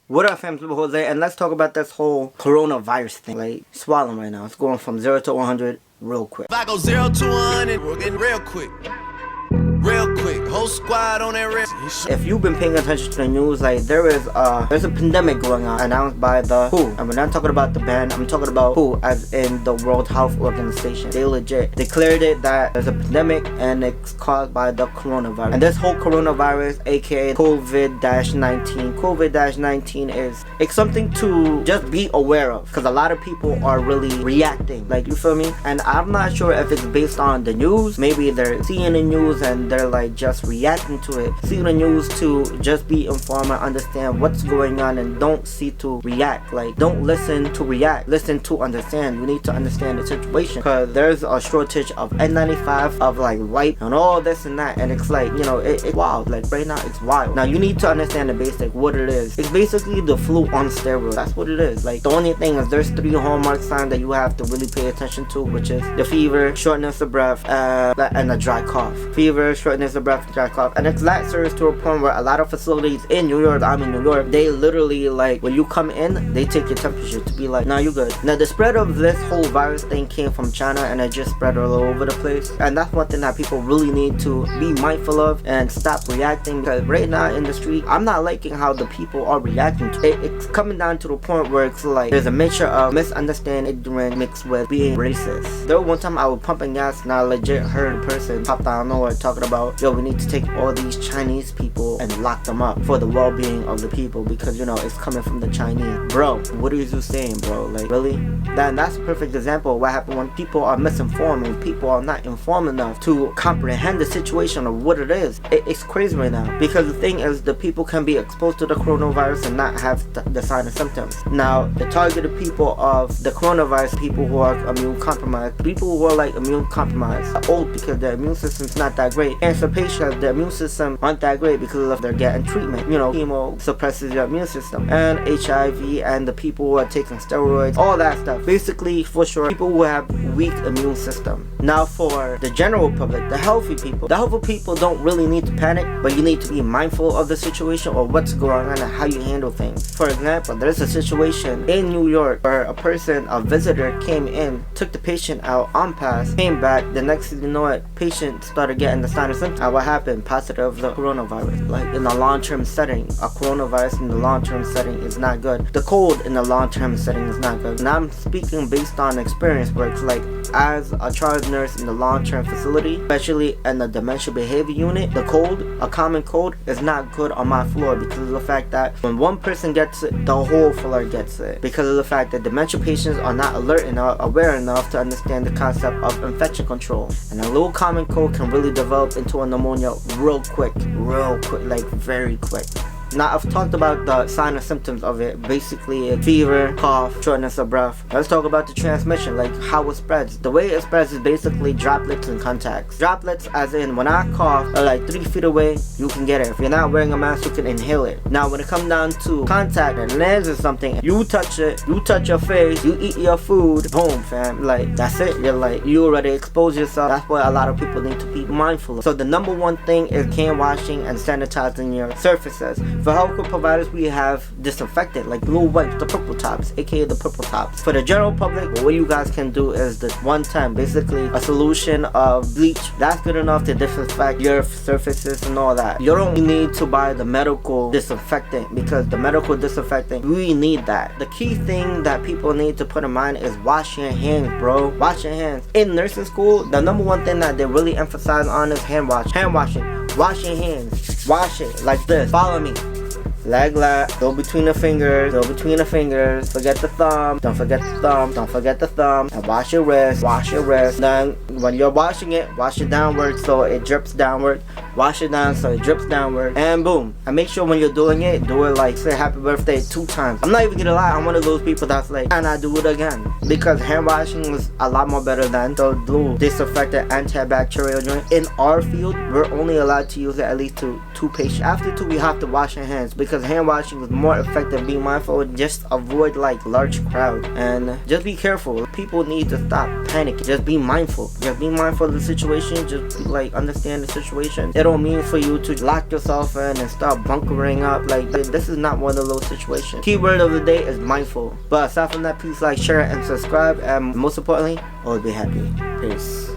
What up, fam? It's Jose, and let's talk about this whole coronavirus thing. Like, swallowing right now. It's going from 0 to 100 real quick. If I go 0 to 100, we're getting real quick. Real quick, whole squad on that wrist. If you've been paying attention to the news, like there's a pandemic going on announced by the WHO. And we're not talking about the band, I'm talking about WHO, as in the World Health Organization. They legit declared it that there's a pandemic and it's caused by the coronavirus. And this whole coronavirus, aka COVID-19 it's something to just be aware of, because a lot of people are really reacting, like, you feel me? And I'm not sure if it's based on the news. Maybe they're seeing the news and they're like just reacting to it, see the news to just be informed and understand what's going on, and don't see to react. Like, don't listen to react, listen to understand. You need to understand the situation, because there's a shortage of N95, of like wipe and all this and that, and it's like, you know, it's wild. Like right now it's wild. Now you need to understand the basic what it is. It's basically the flu on steroids. That's what it is. Like, the only thing is there's 3 hallmark signs that you have to really pay attention to, which is the fever, shortness of breath, and a dry cough. Fever, shortness of breath, dry cough. And it's that serious to a point where a lot of facilities in New York, I'm in New York, they literally, like, when you come in, they take your temperature to be like, nah, you good. Now the spread of this whole virus thing came from China, and it just spread all over the place. And that's one thing that people really need to be mindful of and stop reacting, because right now in the street, I'm not liking how the people are reacting to it. It's coming down to the point where it's like there's a mixture of misunderstanding, ignorance mixed with being racist. There was one time I was pumping gas and I legit heard a person popped out of nowhere talking about, yo, we need to take all these Chinese people and lock them up for the well-being of the people, because, you know, it's coming from the Chinese. Bro, what are you saying, bro? Like, really? That's a perfect example of what happened when people are misinformed and people are not informed enough to comprehend the situation of what it is. It's crazy right now, because the thing is, the people can be exposed to the coronavirus and not have the sign and symptoms. Now, the targeted people of the coronavirus, people who are immune compromised, people who are like immune compromised, are old because their immune system's not that great. Cancer patients, their immune system aren't that great because of they're getting treatment. You know, chemo suppresses your immune system, and HIV, and the people who are taking steroids, all that stuff. Basically, for sure, people who have weak immune system. Now, for the general public, the healthy people don't really need to panic, but you need to be mindful of the situation or what's going on and how you handle things. For example, there's a situation in New York where a visitor came in, took the patient out on pass, came back. The next thing you know it, patient started getting the sign of symptoms. And what happened? Positive of the coronavirus. Like, in a long-term setting, a coronavirus in the long-term setting is not good. The cold in the long-term setting is not good. And I'm speaking based on experience, where it's like, as a charge nurse in the long-term facility, especially in the dementia behavior unit, the cold, a common cold, is not good on my floor, because of the fact that when one person gets it, the whole floor gets it, because of the fact that dementia patients are not alert enough, aware enough to understand the concept of infection control. And a little common cold can really develop into a pneumonia real quick, like very quick. Now, I've talked about the sign and symptoms of it. Basically, it's fever, cough, shortness of breath. Let's talk about the transmission, like how it spreads. The way it spreads is basically droplets and contacts. Droplets, as in when I cough, are like 3 feet away, you can get it. If you're not wearing a mask, you can inhale it. Now, when it comes down to contact and lands or something, you touch it, you touch your face, you eat your food, boom, fam. Like, that's it. You already exposed yourself. That's what a lot of people need to be mindful of. So the number one thing is hand washing and sanitizing your surfaces. For healthcare providers, we have disinfectant, like blue wipes, the purple tops, aka the purple tops. For the general public, what you guys can do is the 110, basically a solution of bleach. That's good enough to disinfect your surfaces and all that. You don't need to buy the medical disinfectant, because the medical disinfectant, we need that. The key thing that people need to put in mind is wash your hands, bro. Wash your hands. In nursing school, the number one thing that they really emphasize on is hand washing. Wash your hands. Wash it like this. Follow me. Leg, go between the fingers, forget the thumb, don't forget the thumb, and wash your wrist. Then, when you're washing it, wash it downward so it drips downward, wash it down so it drips downward, and boom. And make sure when you're doing it, do it like, say happy birthday 2 times. I'm not even gonna lie, I'm one of those people that's like, and I do it again, because hand washing is a lot more better than the blue disinfectant antibacterial joint. In our field, we're only allowed to use it at least to 2 patients. After 2, we have to wash our hands, because hand washing is more effective. Be mindful, just avoid like large crowds, and just be careful. People need to stop panicking. Just be mindful. just be mindful of the situation. Just be like, understand the situation. It don't mean for you to lock yourself in and start bunkering up. Like, this is not one of those situations. Keyword of the day is mindful. But aside from that, please like, share, and subscribe. And most importantly, always be happy. Peace.